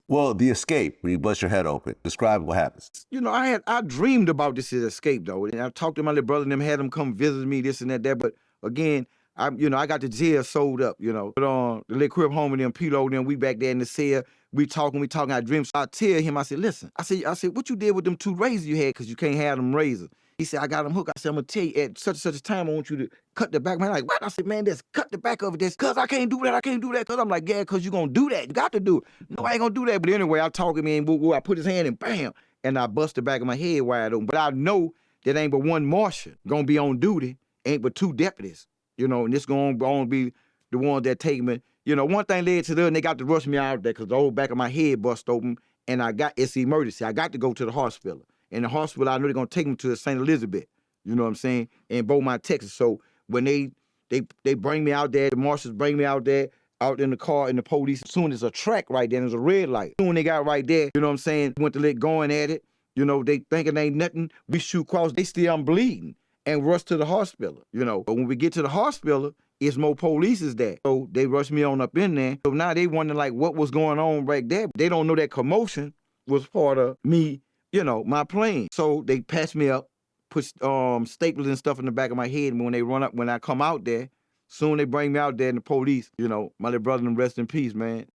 Well, the escape, when you bust your head open. Describe what happens. You know, I dreamed about this escape though, and I talked to my little brother and them, had them come visit me, this and that. But again, I got the jail sold up, But the little crib home and them, Pilo, then we back there in the cell, we talking. I dream. So I tell him, I said, listen, I said, what you did with them 2 razors you had? Because you can't have them razors. He said, I got them hooked. I said, I'm gonna tell you at such and such a time, I want you to cut the back. Man, like, what? I said, man, just cut the back of it. That's cause I can't do that. I can't do that. Cause I'm like, yeah, cause you gonna do that. You got to do it. No, I ain't gonna do that. But anyway, I talk to him and I put his hand in, bam, and I bust the back of my head wide open. But I know that ain't but one marshal gonna be on duty, ain't but 2 deputies, and this gonna be the ones that take me. One thing led to the other, and they got to rush me out there because the whole back of my head bust open, and it's emergency. I got to go to the hospital. And the hospital, I know they're gonna take me to St. Elizabeth, you know what I'm saying, in Beaumont, Texas. So when they bring me out there, the marshals bring me out there, out in the car, and the police, as soon as a track right there, there's a red light. Soon they got right there, you know what I'm saying, went to let going at it, they thinking ain't nothing. We shoot cross, they still I'm bleeding, and rush to the hospital, But when we get to the hospital, it's more police is there. So they rushed me on up in there. So now they wondering like what was going on right there. They don't know that commotion was part of me, my plan. So they patched me up, put staples and stuff in the back of my head. And when I come out there, soon they bring me out there and the police, my little brother, them rest in peace, man.